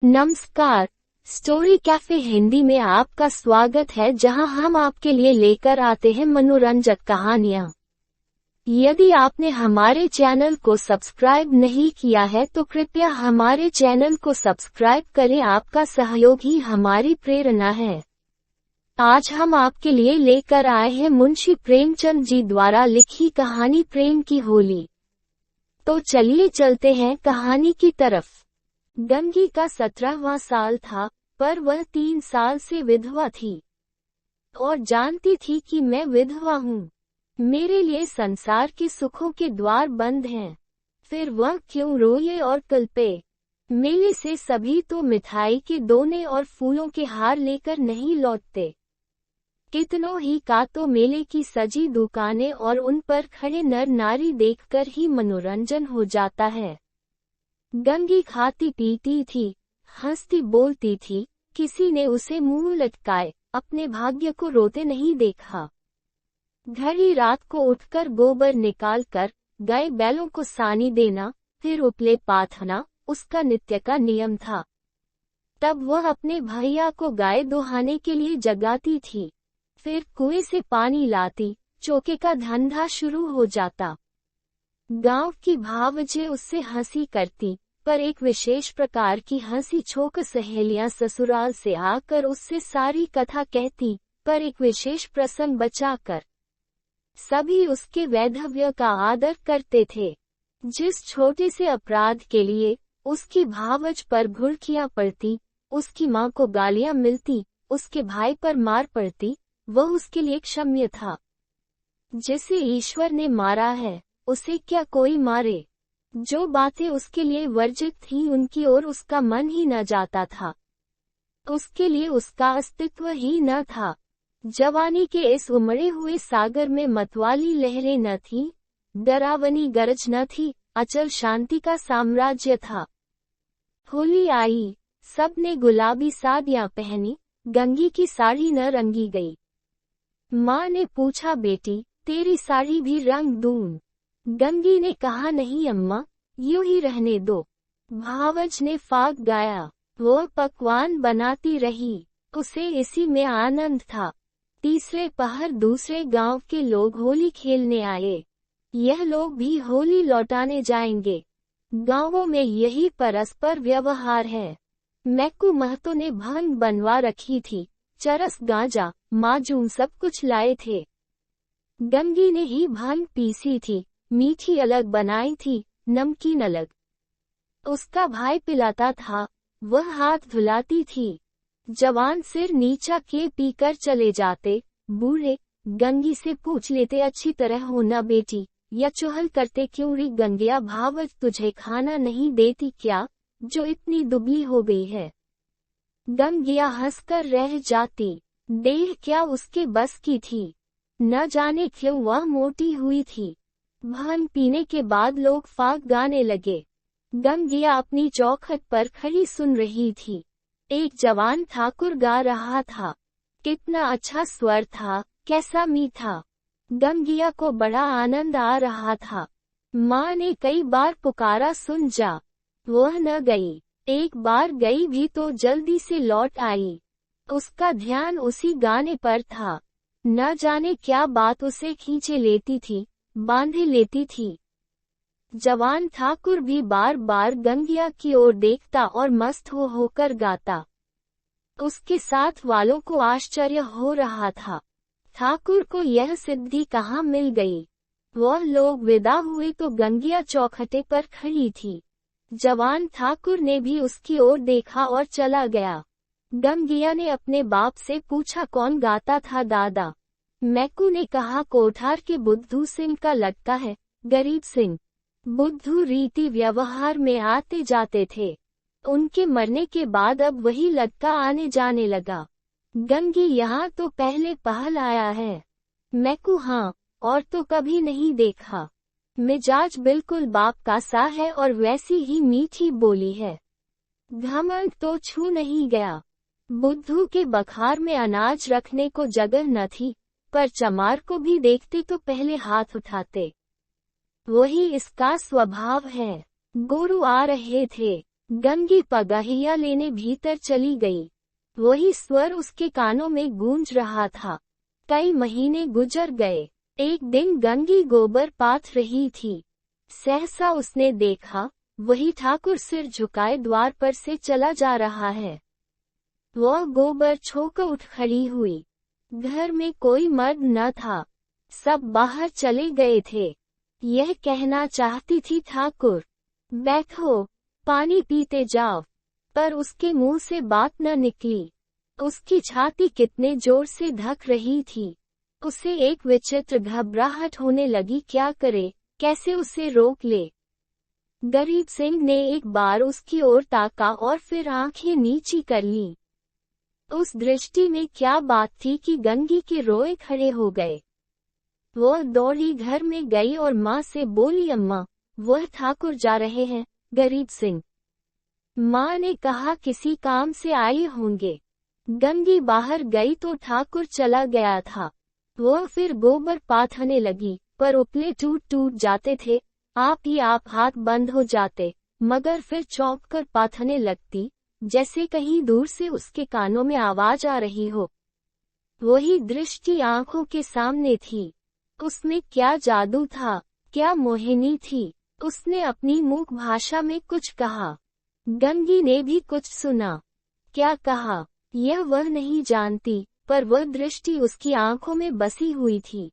नमस्कार। Story cafe Hindi में आपका स्वागत है, जहां हम आपके लिए लेकर आते हैं मनोरंजक कहानियां। यदि आपने हमारे चैनल को सब्सक्राइब नहीं किया है तो कृपया हमारे चैनल को सब्सक्राइब करें। आपका सहयोग ही हमारी प्रेरणा है। आज हम आपके लिए लेकर आए हैं मुंशी प्रेमचंद जी द्वारा लिखी कहानी प्रेम की होली। तो चलिए चलते हैं कहानी की तरफ। गंगी का 17वां साल था, पर वह 3 साल से विधवा थी और जानती थी कि मैं विधवा हूँ। मेरे लिए संसार के सुखों के द्वार बंद हैं। फिर वह क्यों रोए और कल्पे। मेले से सभी तो मिठाई के दोने और फूलों के हार लेकर नहीं लौटते। कितनों ही का तो मेले की सजी दुकानें और उन पर खड़े नर नारी देखकर ही मनोरंजन हो जाता है। गंगी खाती पीती थी, हंसती बोलती थी। किसी ने उसे मुंह लटकाए अपने भाग्य को रोते नहीं देखा। घड़ी रात को उठकर गोबर निकालकर गाय बैलों को सानी देना, फिर उपले पाथना उसका नित्य का नियम था। तब वह अपने भैया को गाय दुहाने के लिए जगाती थी। फिर कुएं से पानी लाती, चौके का धंधा शुरू हो जाता। गांव की भावजे उससे हंसी करती, पर एक विशेष प्रकार की हंसी छोक सहेलियां ससुराल से आकर उससे सारी कथा कहती, पर एक विशेष प्रसंग बचाकर। सभी उसके वैधव्य का आदर करते थे। जिस छोटे से अपराध के लिए उसकी भावज पर घुड़कियां पड़ती, उसकी माँ को गालियां मिलती, उसके भाई पर मार पड़ती, वह उसके लिए क्षम्य था। जिसे ईश्वर ने मारा है उसे क्या कोई मारे। जो बातें उसके लिए वर्जित थीं उनकी ओर उसका मन ही न जाता था। उसके लिए उसका अस्तित्व ही न था। जवानी के इस उमड़े हुए सागर में मतवाली लहरें न थीं, डरावनी गरज न थी, अचल शांति का साम्राज्य था। होली आई, सब ने गुलाबी साड़ियां पहनी, गंगी की साड़ी न रंगी गई। माँ ने पूछा, बेटी तेरी साड़ी भी रंग दूं? गंगी ने कहा, नहीं अम्मा, यूं ही रहने दो। भावज ने फाग गाया, वो पकवान बनाती रही, उसे इसी में आनंद था। तीसरे पहर दूसरे गांव के लोग होली खेलने आए। यह लोग भी होली लौटाने जाएंगे। गांवों में यही परस्पर व्यवहार है। मैकू महतो ने भांग बनवा रखी थी, चरस गांजा माजूम सब कुछ लाए थे। गंगी ने ही भांग पीसी थी, मीठी अलग बनाई थी, नमकीन अलग। उसका भाई पिलाता था, वह हाथ धुलाती थी। जवान सिर नीचा के पीकर चले जाते। बूढ़े गंगी से पूछ लेते, अच्छी तरह हो ना बेटी, या चुहल करते, क्यों री गंगिया भावज तुझे खाना नहीं देती क्या, जो इतनी दुबली हो गई है। गंगिया हंसकर रह जाती। देह क्या उसके बस की थी। न जाने क्यों वह मोटी हुई थी। भांग पीने के बाद लोग फाग गाने लगे। गंगिया अपनी चौखट पर खड़ी सुन रही थी। एक जवान ठाकुर गा रहा था। कितना अच्छा स्वर था, कैसा मीठा। गंगिया को बड़ा आनंद आ रहा था। माँ ने कई बार पुकारा, सुन जा। वह न गई। एक बार गई भी तो जल्दी से लौट आई। उसका ध्यान उसी गाने पर था। न जाने क्या बात उसे खींचे लेती थी, बांधे लेती थी। जवान ठाकुर भी बार बार गंगिया की ओर देखता और मस्त होकर गाता। उसके साथ वालों को आश्चर्य हो रहा था, ठाकुर को यह सिद्धि कहाँ मिल गई। वह लोग विदा हुए तो गंगिया चौखटे पर खड़ी थी। जवान ठाकुर ने भी उसकी ओर देखा और चला गया। गंगिया ने अपने बाप से पूछा, कौन गाता था दादा? मैकू ने कहा, कोठार के बुद्धू सिंह का लड़का है, गरीब सिंह। बुद्धू रीति व्यवहार में आते जाते थे। उनके मरने के बाद अब वही लड़का आने जाने लगा। गंगी यहाँ तो पहले पहल आया है। मैकू, हाँ, और तो कभी नहीं देखा। मिजाज बिल्कुल बाप का सा है और वैसी ही मीठी बोली है। घमंड तो छू नहीं गया। बुद्धू के बखार में अनाज रखने को जगह न थी, पर चमार को भी देखते तो पहले हाथ उठाते। वही इसका स्वभाव है। गोरू आ रहे थे। गंगी पगाहिया लेने भीतर चली गई। वही स्वर उसके कानों में गूंज रहा था। कई महीने गुजर गए। एक दिन गंगी गोबर पाथ रही थी। सहसा उसने देखा, वही ठाकुर सिर झुकाए द्वार पर से चला जा रहा है। वह गोबर छोकर उठ खड़ी हुई। घर में कोई मर्द न था, सब बाहर चले गए थे। यह कहना चाहती थी, ठाकुर बैठो, पानी पीते जाओ, पर उसके मुंह से बात न निकली। उसकी छाती कितने जोर से धक रही थी। उसे एक विचित्र घबराहट होने लगी, क्या करे, कैसे उसे रोक ले। गरीब सिंह ने एक बार उसकी ओर ताका और फिर आंखें नीची कर ली। उस दृष्टि में क्या बात थी कि गंगी के रोए खड़े हो गए। वह दौड़ी घर में गई और माँ से बोली, अम्मा, वह ठाकुर जा रहे हैं। गरीब सिंह। माँ ने कहा, किसी काम से आए होंगे। गंगी बाहर गई तो ठाकुर चला गया था। वह फिर गोबर पाथने लगी, पर उपले टूट टूट जाते थे। आप ही आप हाथ बंद हो जाते, मगर फिर चौंक कर पाथने लगती, जैसे कहीं दूर से उसके कानों में आवाज आ रही हो। वही दृष्टि आंखों के सामने थी। उसमें क्या जादू था, क्या मोहिनी थी। उसने अपनी मूक भाषा में कुछ कहा। गंगी ने भी कुछ सुना। क्या कहा, यह वह नहीं जानती, पर वह दृष्टि उसकी आंखों में बसी हुई थी।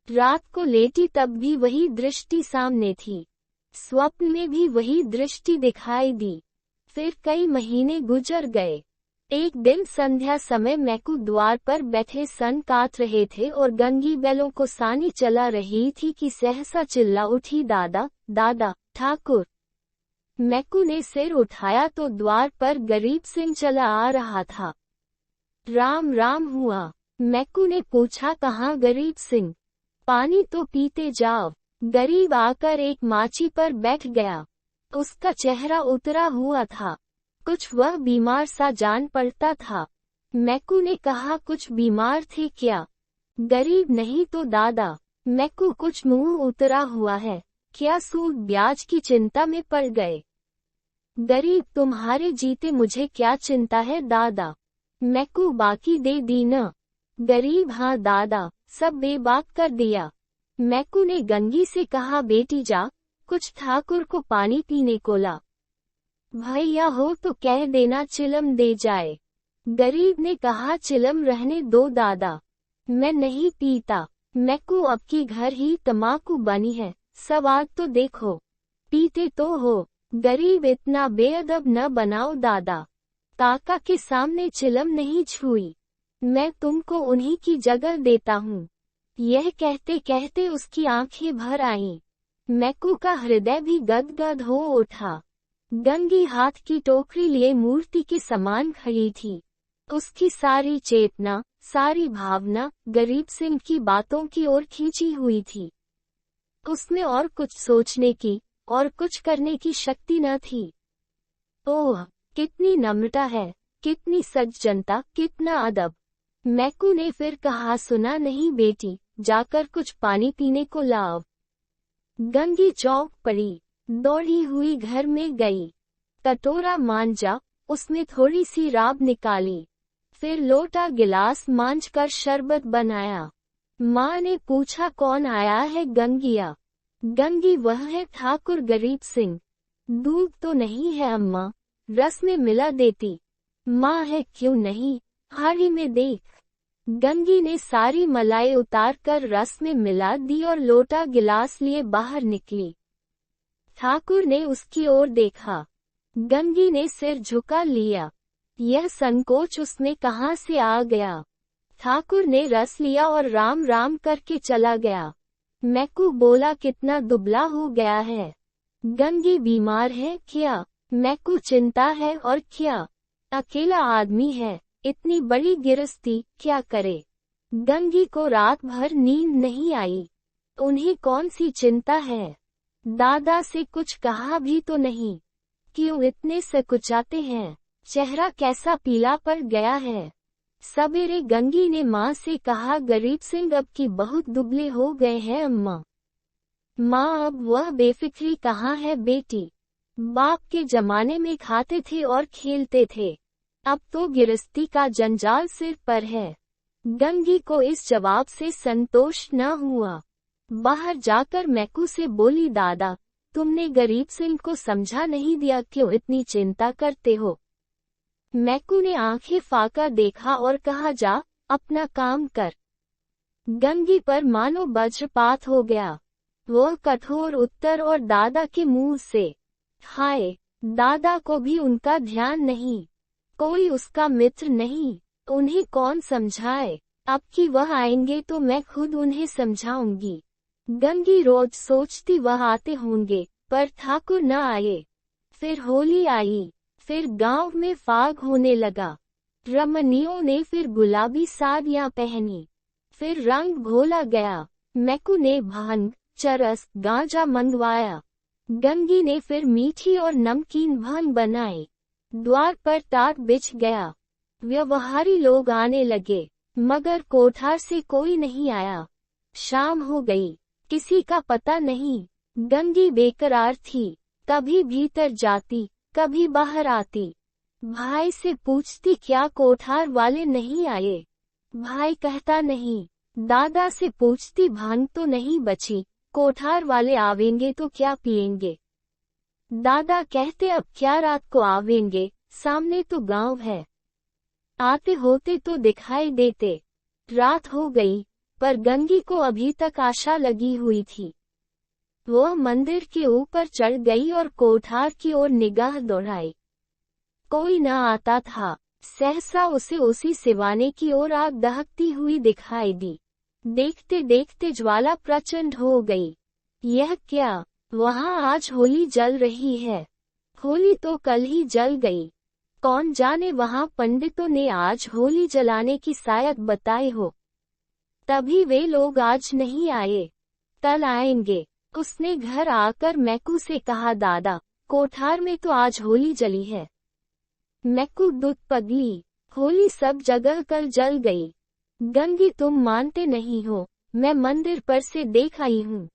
रात को लेटी तब भी वही दृष्टि सामने थी। स्वप्न में भी वही दृष्टि दिखाई दी। फिर कई महीने गुजर गए। एक दिन संध्या समय मैकू द्वार पर बैठे सन काट रहे थे और गंगी बैलों को सानी चला रही थी कि सहसा चिल्ला उठी, दादा, दादा, ठाकुर। मैकू ने सिर उठाया तो द्वार पर गरीब सिंह चला आ रहा था। राम राम हुआ। मैकू ने पूछा, कहाँ गरीब सिंह, पानी तो पीते जाओ। गरीब आकर एक माची पर बैठ गया। उसका चेहरा उतरा हुआ था, कुछ वह बीमार सा जान पड़ता था। मैकू ने कहा, कुछ बीमार थे क्या? गरीब, नहीं तो दादा। मैकू, कुछ मुंह उतरा हुआ है, क्या सूद ब्याज की चिंता में पड़ गए? गरीब, तुम्हारे जीते मुझे क्या चिंता है दादा। मैकू, बाकी दे दी न? गरीब, हाँ दादा, सब बेबाक कर दिया। मैकू ने गंगी से कहा, बेटी जा, कुछ ठाकुर को पानी पीने को ला। भैया हो तो कह देना चिलम दे जाए। गरीब ने कहा, चिलम रहने दो दादा, मैं नहीं पीता। मैकू, अब की घर ही तमाकू बनी है, सब आग तो देखो, पीते तो हो। गरीब, इतना बेअदब न बनाओ दादा, काका के सामने चिलम नहीं छुई, मैं तुमको उन्हीं की जगह देता हूँ। यह कहते कहते उसकी आंखें भर आईं। मैकू का हृदय भी गदगद हो उठा। गंगी हाथ की टोकरी लिए मूर्ति के समान खड़ी थी। उसकी सारी चेतना, सारी भावना गरीब सिंह की बातों की ओर खींची हुई थी। उसमें और कुछ सोचने की और कुछ करने की शक्ति न थी। ओह, कितनी नम्रता है, कितनी सज्जनता, कितना अदब। मैकू ने फिर कहा, सुना नहीं बेटी, जाकर कुछ पानी पीने को लाओ। गंगी चौंक पड़ी, दौड़ी हुई घर में गई। कटोरा मांजा, उसमें थोड़ी सी राब निकाली, फिर लोटा गिलास मांझकर शरबत बनाया। माँ ने पूछा, कौन आया है गंगिया? गंगी, वह है ठाकुर गरीब सिंह। दूध तो नहीं है अम्मा, रस में मिला देती। माँ है, क्यों नहीं, हाड़ी में देख। गंगी ने सारी मलाई उतार कर रस में मिला दी और लोटा गिलास लिए बाहर निकली। ठाकुर ने उसकी ओर देखा। गंगी ने सिर झुका लिया। यह संकोच उसमें कहाँ से आ गया? ठाकुर ने रस लिया और राम राम करके चला गया। मैकू बोला, कितना दुबला हो गया है। गंगी, बीमार है क्या? मैकू, चिंता है और क्या, अकेला आदमी है, इतनी बड़ी गिरस्ती, क्या करे? गंगी को रात भर नींद नहीं आई। उन्हें कौन सी चिंता है? दादा से कुछ कहा भी तो नहीं, क्यों इतने सकुचाते हैं? चेहरा कैसा पीला पड़ गया है। सवेरे गंगी ने माँ से कहा, गरीब सिंह अब की बहुत दुबले हो गए हैं अम्मा। माँ, अब वह बेफिक्री कहाँ है बेटी? बाप के जमाने में खाते थे और खेलते थे, अब तो गिरस्ती का जंजाल सिर पर है। गंगी को इस जवाब से संतोष न हुआ। बाहर जाकर मैकू से बोली, दादा, तुमने गरीब सिंह को समझा नहीं दिया, क्यों इतनी चिंता करते हो? मैकू ने आंखें फाका देखा और कहा, जा अपना काम कर। गंगी पर मानो वज्रपात हो गया। वह कठोर उत्तर और दादा के मुंह से। हाय, दादा को भी उनका ध्यान नहीं, कोई उसका मित्र नहीं, उन्हें कौन समझाए? अब कि वह आएंगे तो मैं खुद उन्हें समझाऊंगी। गंगी रोज सोचती वह आते होंगे, पर ठाकुर न आए। फिर होली आई, फिर गांव में फाग होने लगा। रमणियों ने फिर गुलाबी साड़ियां पहनी, फिर रंग घोला गया। मैकू ने भांग, चरस, गांजा मंगवाया। गंगी ने फिर मीठी और नमकीन भांग बनाई। द्वार पर टाट बिछ गया। व्यवहारी लोग आने लगे, मगर कोठार से कोई नहीं आया। शाम हो गई, किसी का पता नहीं। गंगी बेकरार थी, कभी भीतर जाती, कभी बाहर आती। भाई से पूछती, क्या कोठार वाले नहीं आए? भाई कहता, नहीं। दादा से पूछती, भांग तो नहीं बची, कोठार वाले आवेंगे तो क्या पिएंगे? दादा कहते, अब क्या रात को आवेंगे, सामने तो गांव है, आते होते तो दिखाई देते। रात हो गई, पर गंगी को अभी तक आशा लगी हुई थी। वह मंदिर के ऊपर चढ़ गई और कोठार की ओर निगाह दौड़ाई। कोई न आता था। सहसा उसे उसी सिवाने की ओर आग दहकती हुई दिखाई दी। देखते देखते ज्वाला प्रचंड हो गई। यह क्या? वहां आज होली जल रही है। होली तो कल ही जल गई। कौन जाने वहां पंडितों ने आज होली जलाने की शायद बताई हो, तभी वे लोग आज नहीं आए, कल आएंगे। उसने घर आकर मैकू से कहा, दादा, कोठार में तो आज होली जली है। मैकू दूध पगली, होली सब जगह कल जल गई। गंगी, तुम मानते नहीं हो, मैं मंदिर पर से देख आई हूँ,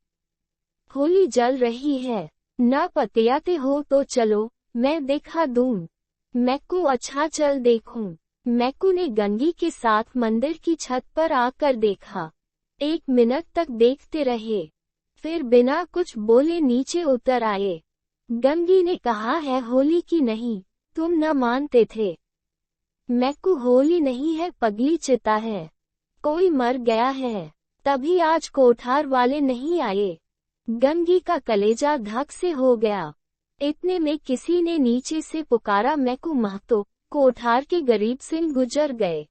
होली जल रही है। न पतियाते हो तो चलो, मैं दिखा दूं। मैकू, अच्छा चल देखूं। मैकू ने गंगी के साथ मंदिर की छत पर आकर देखा। 1 मिनट तक देखते रहे, फिर बिना कुछ बोले नीचे उतर आए। गंगी ने कहा, है होली की नहीं, तुम न मानते थे। मैकू, होली नहीं है, पगली चिता है, कोई मर गया है, तभी आज कोठार वाले नहीं आए। गंगी का कलेजा धक से हो गया। इतने में किसी ने नीचे से पुकारा, मैकू महतो, कोठार के गरीब सिंह गुजर गए।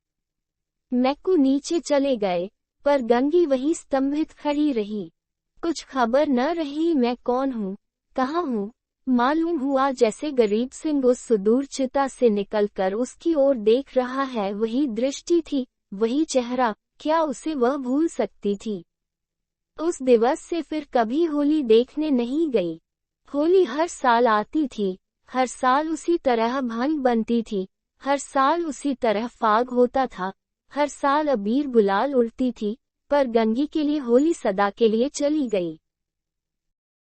मैकू नीचे चले गए, पर गंगी वहीं स्तंभित खड़ी रही। कुछ खबर न रही मैं कौन हूँ, कहाँ हूँ। मालूम हुआ जैसे गरीब सिंह उस सुदूर चिता से निकलकर उसकी ओर देख रहा है। वही दृष्टि थी, वही चेहरा, क्या उसे वह भूल सकती थी? उस दिवस से फिर कभी होली देखने नहीं गई। होली हर साल आती थी, हर साल उसी तरह भांग बनती थी, हर साल उसी तरह फाग होता था, हर साल अबीर गुलाल उड़ती थी, पर गंगी के लिए होली सदा के लिए चली गई।